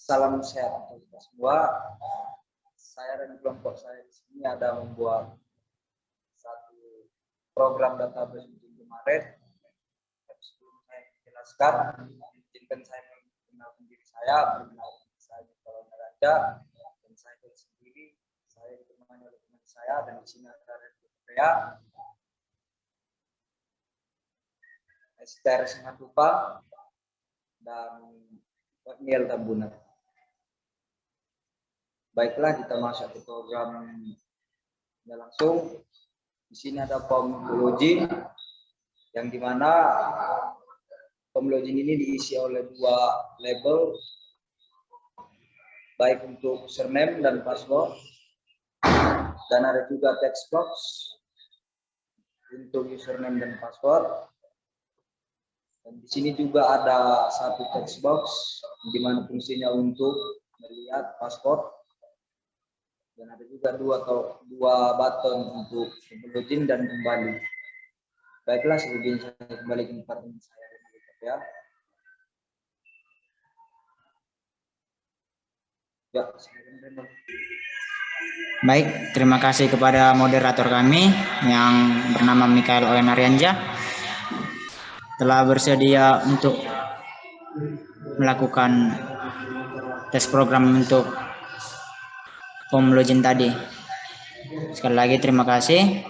Salam sehat untuk kita semua. Saya dan kelompok saya di sini ada membuat satu program database untuk Indomaret. Sebelum saya jelaskan, izinkan saya mengenalkan diri saya, perkenalkan saya Kalau Raja, dan saya sendiri. Saya ditemani oleh teman saya dan di sini ada Korea, Esther Simatupang, dan Niel Tambunan. Baiklah, kita masuk ke programnya langsung. Di sini ada form login, yang dimana form login ini diisi oleh dua label, baik untuk username dan password, dan ada juga text box untuk username dan password. Dan di sini juga ada satu text box, di mana fungsinya untuk melihat password. Dan ada juga dua button untuk login dan kembali. Baiklah, sebelumnya saya kembali ke tempat ini saya ya. Ya, baik, terima kasih kepada moderator kami yang bernama Mikael Owen Arianja telah bersedia untuk melakukan tes program untuk form login tadi. Sekali lagi terima kasih.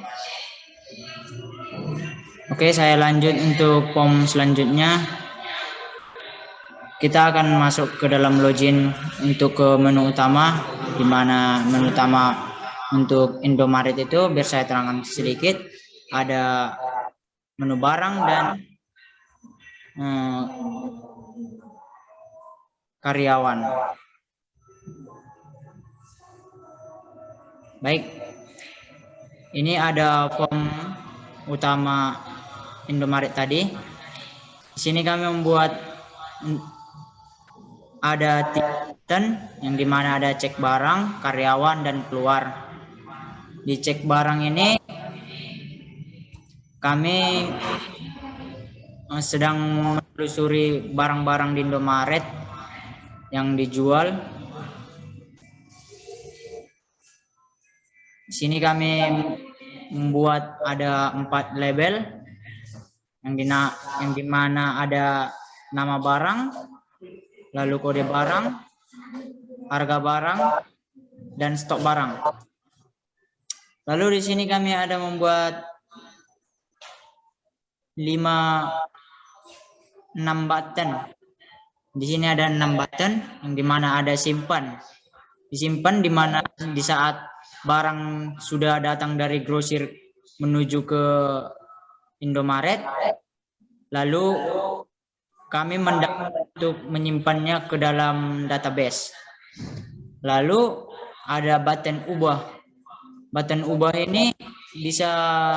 Oke, saya lanjut untuk form selanjutnya. Kita akan masuk ke dalam login untuk ke menu utama, di mana menu utama untuk Indomaret itu biar saya terangkan sedikit. Ada menu barang dan karyawan. Baik, ini ada form utama Indomaret tadi. Di sini kami membuat ada button yang dimana ada cek barang, karyawan, dan keluar. Di cek barang ini kami sedang menelusuri barang-barang di Indomaret yang dijual. Di sini kami membuat ada 4 label yang dimana ada nama barang, lalu kode barang, harga barang, dan stok barang. Lalu di sini kami ada membuat 6 button. Di sini ada 6 button yang dimana ada simpan. Disimpan dimana di saat barang sudah datang dari grosir menuju ke Indomaret, lalu kami mendaftar untuk menyimpannya ke dalam database. Lalu ada button ubah. Button ubah ini bisa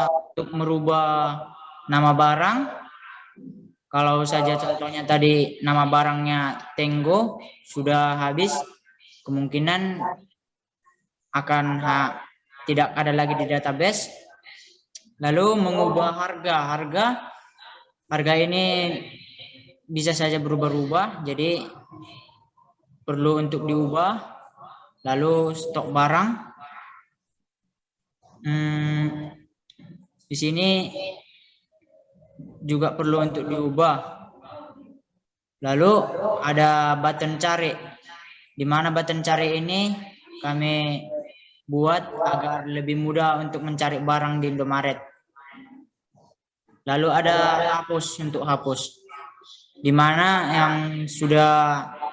untuk merubah nama barang. Kalau saja contohnya tadi nama barangnya Tenggo sudah habis, kemungkinan akan tidak ada lagi di database. Lalu mengubah harga ini bisa saja berubah-ubah, jadi perlu untuk diubah. Lalu stok barang, di sini juga perlu untuk diubah. Lalu ada button cari, di mana button cari ini kami buat agar lebih mudah untuk mencari barang di Indomaret. Lalu ada hapus untuk hapus, di mana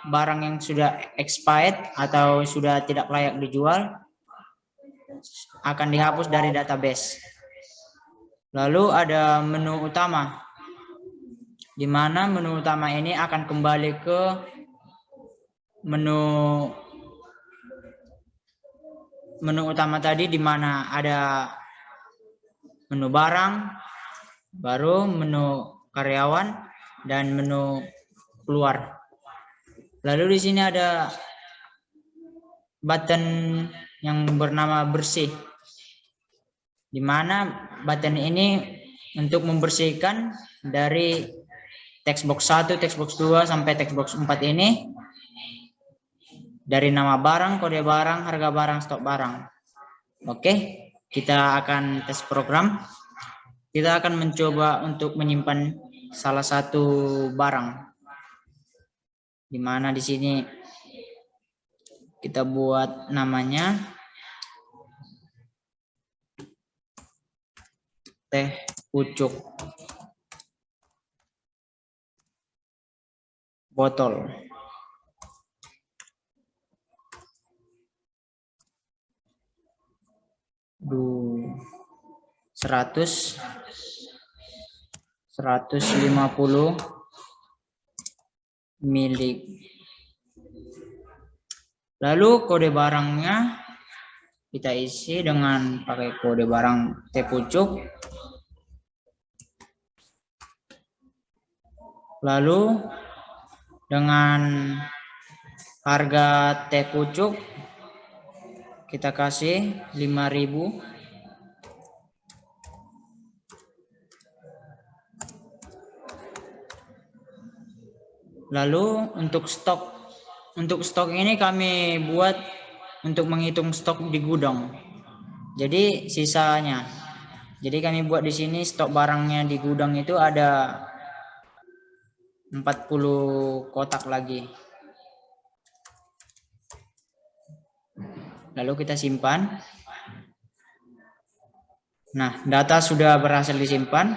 barang yang sudah expired atau sudah tidak layak dijual akan dihapus dari database. Lalu ada menu utama, di mana menu utama ini akan kembali ke menu utama tadi, di mana ada menu barang, baru menu karyawan, dan menu keluar. Lalu di sini ada button yang bernama bersih, di mana button ini untuk membersihkan dari text box 1, text box 2 sampai text box 4 ini. dari nama barang, kode barang, harga barang, stok barang. Oke, kita akan tes program. Kita akan mencoba untuk menyimpan salah satu barang. Di mana di sini kita buat namanya teh pucuk botol. Du 150 mili. Lalu kode barangnya kita isi dengan pakai kode barang teh pucuk. Lalu dengan harga teh pucuk kita kasih 5.000. Lalu untuk stok ini kami buat untuk menghitung stok di gudang. Jadi sisanya. Jadi kami buat di sini stok barangnya di gudang itu ada 40 kotak lagi. Lalu kita simpan. Nah, data sudah berhasil disimpan.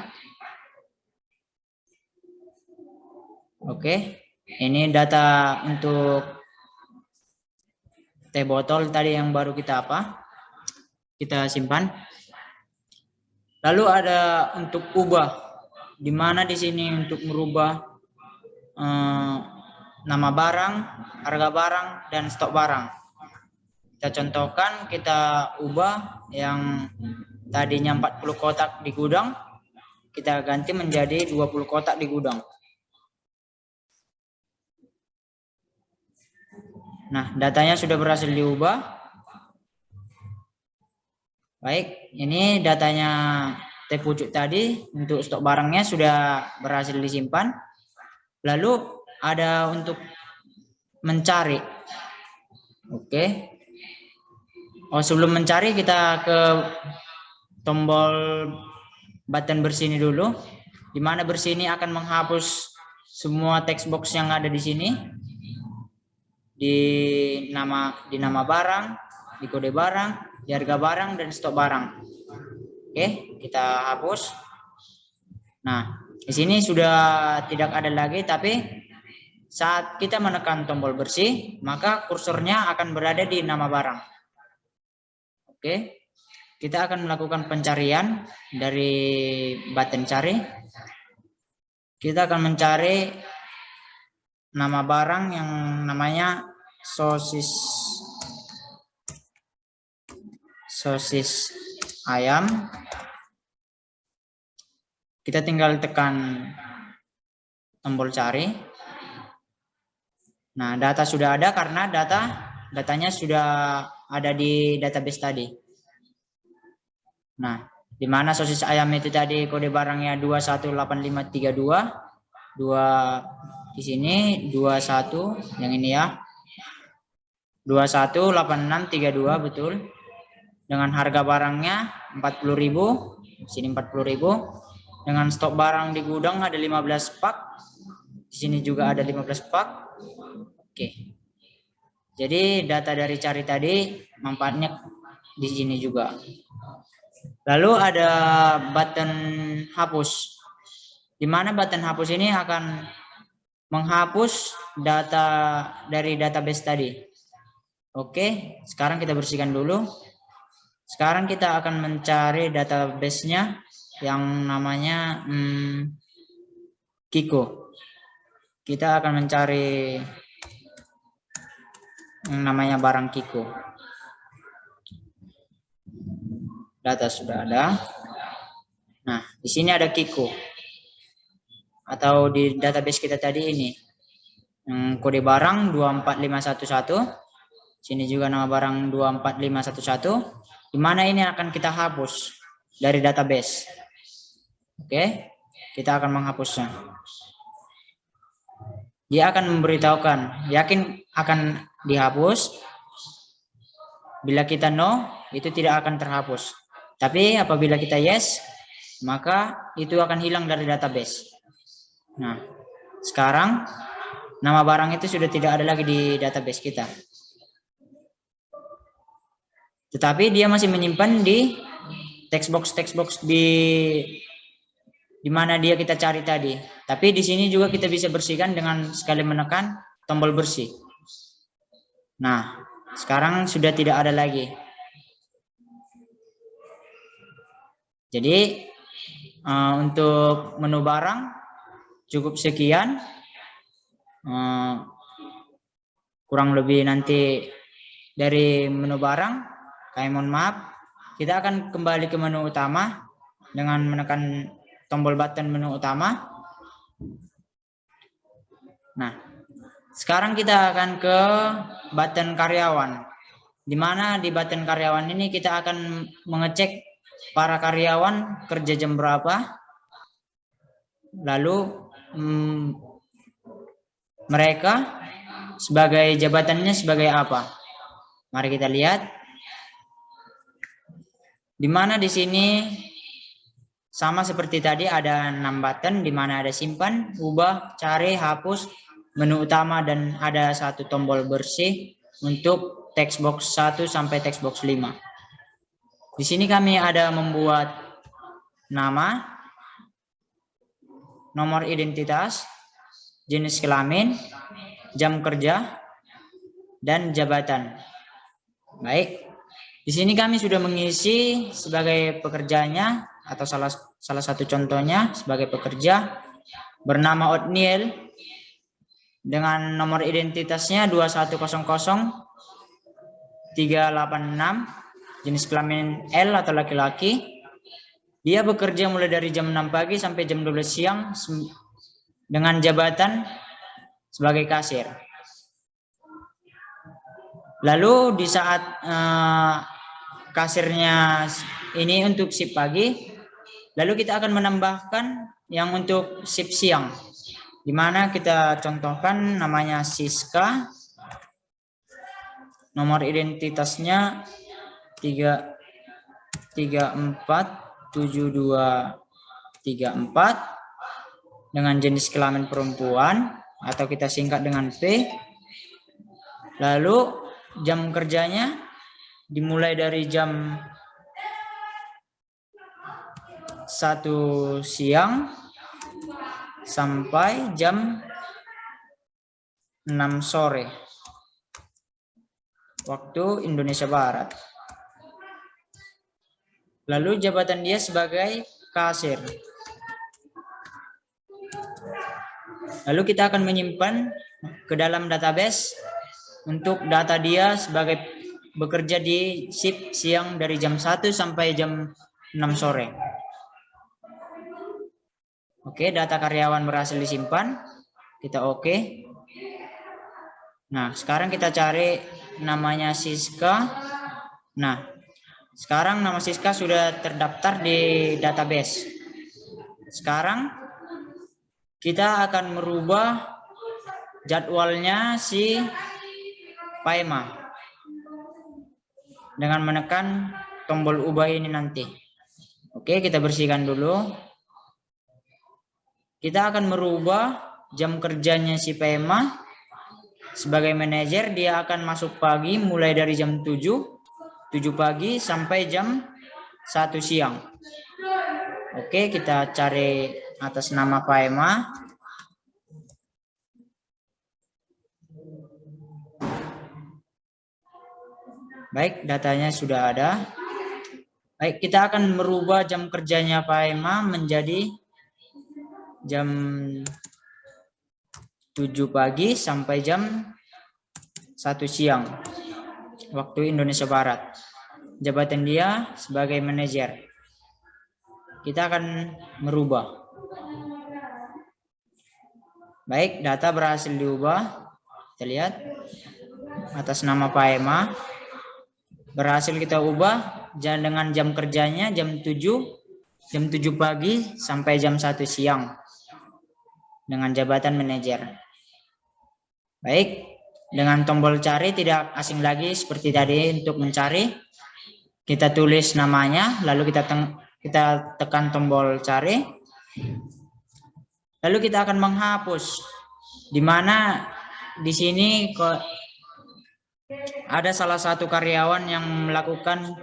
Oke, ini data untuk teh botol tadi yang baru kita simpan. Lalu ada untuk ubah, di mana di sini untuk merubah nama barang, harga barang, dan stok barang. Kita contohkan, kita ubah yang tadinya 40 kotak di gudang, kita ganti menjadi 20 kotak di gudang. Nah, datanya sudah berhasil diubah. Baik, ini datanya teh pucuk tadi untuk stok barangnya sudah berhasil disimpan. Lalu ada untuk mencari. Oke. Oh, sebelum mencari kita ke tombol button bersih ini dulu. Di mana bersih ini akan menghapus semua text box yang ada di sini. Di nama barang, di kode barang, di harga barang, dan stok barang. Oke, kita hapus. Nah, di sini sudah tidak ada lagi, tapi saat kita menekan tombol bersih, maka kursornya akan berada di nama barang. Oke, kita akan melakukan pencarian dari button cari. Kita akan mencari nama barang yang namanya sosis ayam. Kita tinggal tekan tombol cari. Nah, data sudah ada karena datanya sudah ada di database tadi. Nah, di mana sosis ayam itu tadi kode barangnya 218532, 2 di sini 21 yang ini ya. 218632 betul. Dengan harga barangnya 40.000, di sini 40.000. Dengan stok barang di gudang ada 15 pak. Di sini juga ada 15 pak. Oke. Jadi data dari cari tadi manfaatnya di sini juga. Lalu ada button hapus. Di mana button hapus ini akan menghapus data dari database tadi. Oke, sekarang kita bersihkan dulu. Sekarang kita akan mencari database-nya yang namanya Kiko. Kita akan mencari yang namanya barang Kiko. Data sudah ada. Nah, di sini ada Kiko. Atau di database kita tadi ini. Kode barang 24511. Sini juga nama barang 24511. Di mana ini akan kita hapus dari database. Oke, kita akan menghapusnya. dia akan memberitahukan yakin akan dihapus. Bila kita no, itu tidak akan terhapus. Tapi apabila kita yes, maka itu akan hilang dari database. Nah, sekarang nama barang itu sudah tidak ada lagi di database kita. Tetapi dia masih menyimpan di text box di mana dia kita cari tadi. Tapi di sini juga kita bisa bersihkan dengan sekali menekan tombol bersih. Nah, sekarang sudah tidak ada lagi. Jadi untuk menu barang cukup sekian. Kurang lebih nanti dari menu barang, kami mohon maaf. Kita akan kembali ke menu utama dengan menekan tombol button menu utama. Nah, sekarang kita akan ke button karyawan. Di mana di button karyawan ini kita akan mengecek para karyawan kerja jam berapa. Lalu mereka sebagai jabatannya sebagai apa? Mari kita lihat. Di mana di sini sama seperti tadi ada 6 button di mana ada simpan, ubah, cari, hapus, menu utama dan ada satu tombol bersih untuk text box 1 sampai text box 5. Di sini kami ada membuat nama, nomor identitas, jenis kelamin, jam kerja, dan jabatan. Baik. Di sini kami sudah mengisi sebagai pekerjanya atau salah satu contohnya sebagai pekerja bernama Otniel dengan nomor identitasnya 2100386, jenis kelamin L atau laki-laki. Dia bekerja mulai dari jam 6 pagi sampai jam 12 siang dengan jabatan sebagai kasir. Lalu di saat kasirnya ini untuk shift pagi, lalu kita akan menambahkan yang untuk shift siang, di mana kita contohkan namanya Siska, nomor identitasnya 3347234 dengan jenis kelamin perempuan atau kita singkat dengan P. Lalu jam kerjanya dimulai dari jam 1 siang sampai jam 6 sore waktu Indonesia Barat. Lalu jabatan dia sebagai kasir. Lalu kita akan menyimpan ke dalam database untuk data dia sebagai bekerja di shift siang dari jam 1 sampai jam 6 sore. Oke, data karyawan berhasil disimpan. Kita oke. Nah, sekarang kita cari namanya Siska. Nah, sekarang nama Siska sudah terdaftar di database. Sekarang kita akan merubah jadwalnya si Paema dengan menekan tombol ubah ini nanti. Oke, kita bersihkan dulu. Kita akan merubah jam kerjanya si Paema sebagai manajer. Dia akan masuk pagi mulai dari jam 7 pagi sampai jam 1 siang. Oke, kita cari atas nama Paema. Baik, datanya sudah ada. Baik, kita akan merubah jam kerjanya Paema menjadi jam 7 pagi sampai jam 1 siang waktu Indonesia Barat. Jabatan dia sebagai manajer. Kita akan merubah. Baik, data berhasil diubah. Kita lihat atas nama Paema. Berhasil kita ubah dengan jam kerjanya jam 7 pagi sampai jam 1 siang dengan jabatan manajer. Baik, dengan tombol cari tidak asing lagi seperti tadi untuk mencari. Kita tulis namanya, lalu kita tekan tombol cari. Lalu kita akan menghapus. Di mana di sini ada salah satu karyawan yang melakukan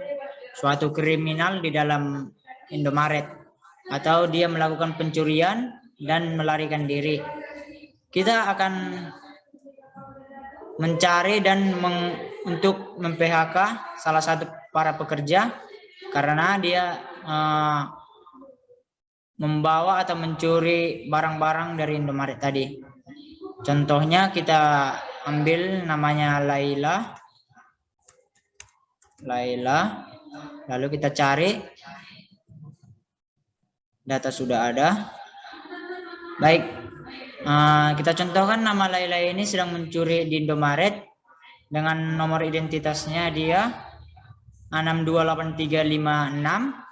suatu kriminal di dalam Indomaret, atau dia melakukan pencurian dan melarikan diri. Kita akan mencari dan untuk mem-PHK salah satu para pekerja karena dia membawa atau mencuri barang-barang dari Indomaret tadi. Contohnya kita ambil namanya Laila, lalu kita cari, data sudah ada. Baik, kita contohkan nama Laila ini sedang mencuri di Indomaret dengan nomor identitasnya dia 628356.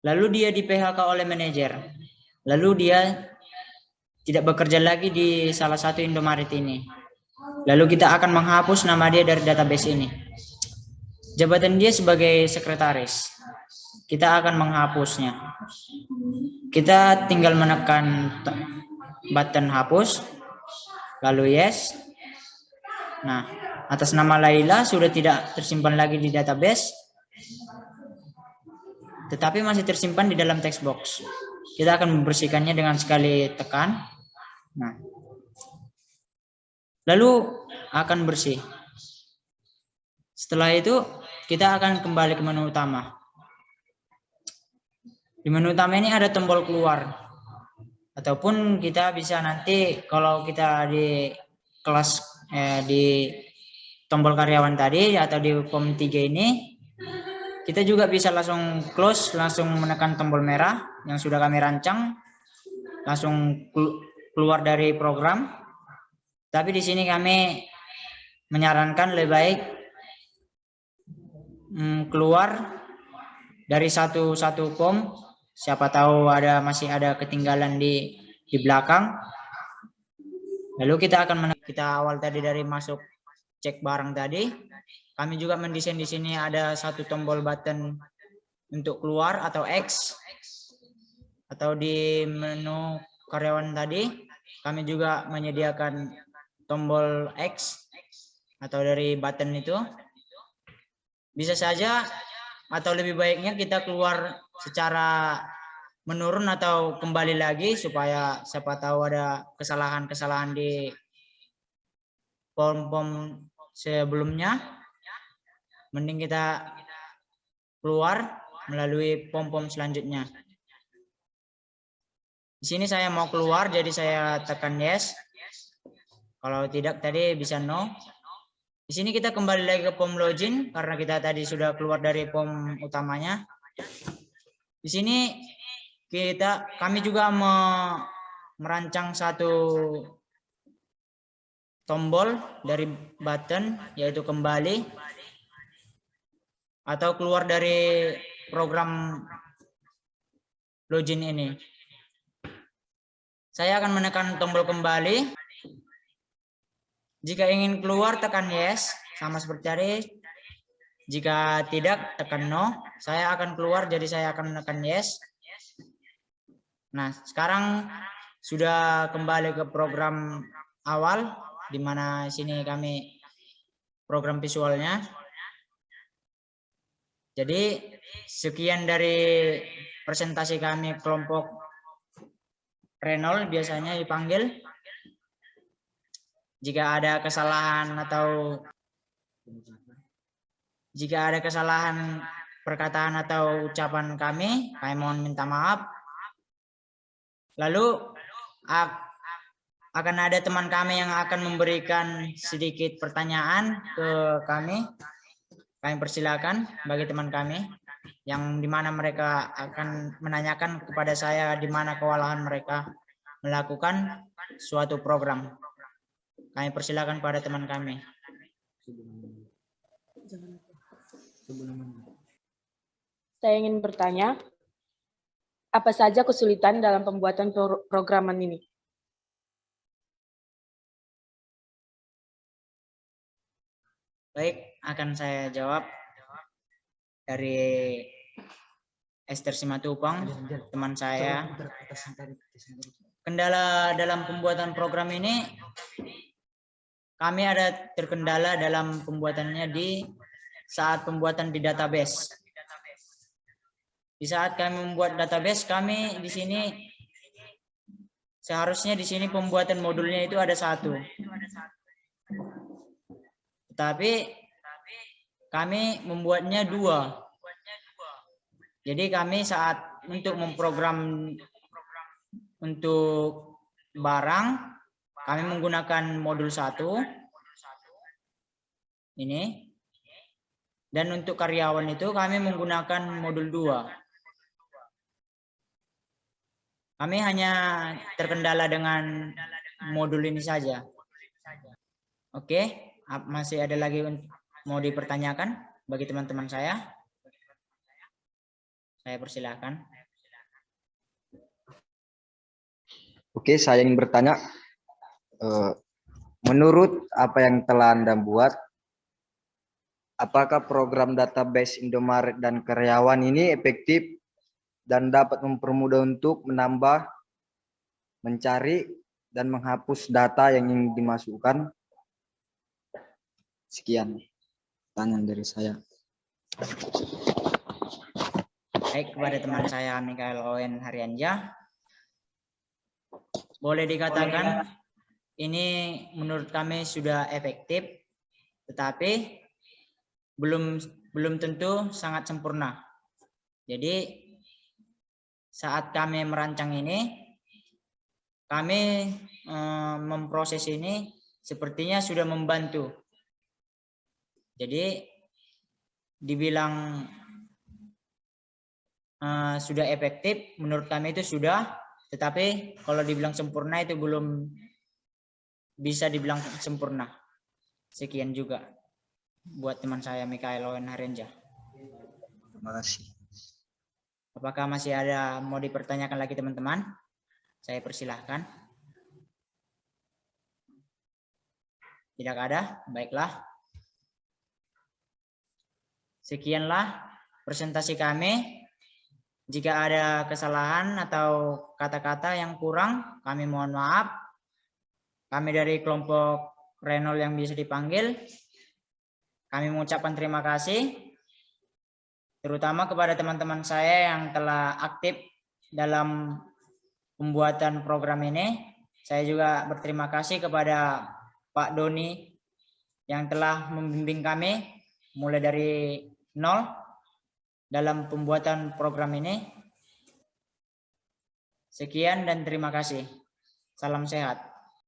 Lalu dia di PHK oleh manajer. Lalu dia tidak bekerja lagi di salah satu Indomaret ini. Lalu kita akan menghapus nama dia dari database ini. Jabatan dia sebagai sekretaris. Kita akan menghapusnya. Kita tinggal menekan button hapus. Lalu yes. Nah, atas nama Laila sudah tidak tersimpan lagi di database, tetapi masih tersimpan di dalam text box. Kita akan membersihkannya dengan sekali tekan. Nah, lalu akan bersih. Setelah itu kita akan kembali ke menu utama. Di menu utama ini ada tombol keluar, ataupun kita bisa nanti kalau kita di kelas di tombol karyawan tadi atau di form 3 ini, kita juga bisa langsung close, langsung menekan tombol merah yang sudah kami rancang, langsung keluar dari program. Tapi di sini kami menyarankan lebih baik keluar dari satu form. Siapa tahu masih ada ketinggalan di belakang. Lalu kita akan kita awal tadi dari masuk cek barang tadi. Kami juga mendesain di sini ada satu tombol button untuk keluar atau X. Atau di menu karyawan tadi kami juga menyediakan tombol X atau dari button itu. Bisa saja atau lebih baiknya kita keluar secara menurun atau kembali lagi supaya siapa tahu ada kesalahan-kesalahan di form-form sebelumnya. Mending kita keluar melalui form-form selanjutnya. Di sini saya mau keluar, jadi saya tekan yes. Kalau tidak tadi bisa no. Di sini kita kembali lagi ke form login karena kita tadi sudah keluar dari form utamanya. Di sini kami juga merancang satu tombol dari button, yaitu kembali atau keluar dari program login ini. Saya akan menekan tombol kembali. Jika ingin keluar tekan yes, sama seperti tadi. Jika tidak tekan no. Saya akan keluar, jadi saya akan menekan yes. Nah, sekarang sudah kembali ke program awal, di mana sini kami program visualnya. Jadi sekian dari presentasi kami kelompok Renault biasanya dipanggil. Jika ada kesalahan perkataan atau ucapan kami mohon minta maaf. Lalu akan ada teman kami yang akan memberikan sedikit pertanyaan ke kami. Kami persilakan bagi teman kami yang dimana mereka akan menanyakan kepada saya di mana kewalahan mereka melakukan suatu program. Kami persilakan pada teman kami. Saya ingin bertanya, apa saja kesulitan dalam pembuatan programan ini? Baik, akan saya jawab dari Esther Simatupang, teman saya. Kendala dalam pembuatan program ini, kami ada terkendala dalam pembuatannya di saat pembuatan di database. Di saat kami membuat database, kami di sini seharusnya di sini pembuatan modulnya itu ada 1. Tetapi kami membuatnya 2. Jadi kami saat untuk memprogram untuk barang, kami menggunakan modul 1 ini, dan untuk karyawan itu kami menggunakan modul 2. Kami hanya terkendala dengan modul ini saja. Oke, masih ada lagi mau dipertanyakan bagi teman-teman saya? Saya persilahkan. Oke, saya ingin bertanya, menurut apa yang telah Anda buat, apakah program database Indomaret dan karyawan ini efektif dan dapat mempermudah untuk menambah, mencari, dan menghapus data yang ingin dimasukkan? Sekian pertanyaan dari saya. Baik, kepada teman saya Mikael Owen Haryanja, boleh dikatakan ini menurut kami sudah efektif, tetapi belum tentu sangat sempurna. Jadi saat kami merancang ini, kami memproses ini sepertinya sudah membantu. Jadi dibilang sudah efektif, menurut kami itu sudah, tetapi kalau dibilang sempurna itu belum bisa dibilang sempurna. Sekian juga buat teman saya Mikael Owen Haryanja. Terima kasih. Apakah masih ada mau dipertanyakan lagi teman-teman? Saya persilahkan. Tidak ada? Baiklah. Sekianlah presentasi kami. Jika ada kesalahan atau kata-kata yang kurang, kami mohon maaf. Kami dari kelompok Renol yang bisa dipanggil, kami mengucapkan terima kasih, terutama kepada teman-teman saya yang telah aktif dalam pembuatan program ini. Saya juga berterima kasih kepada Pak Doni yang telah membimbing kami mulai dari nol dalam pembuatan program ini. Sekian dan terima kasih. Salam sehat.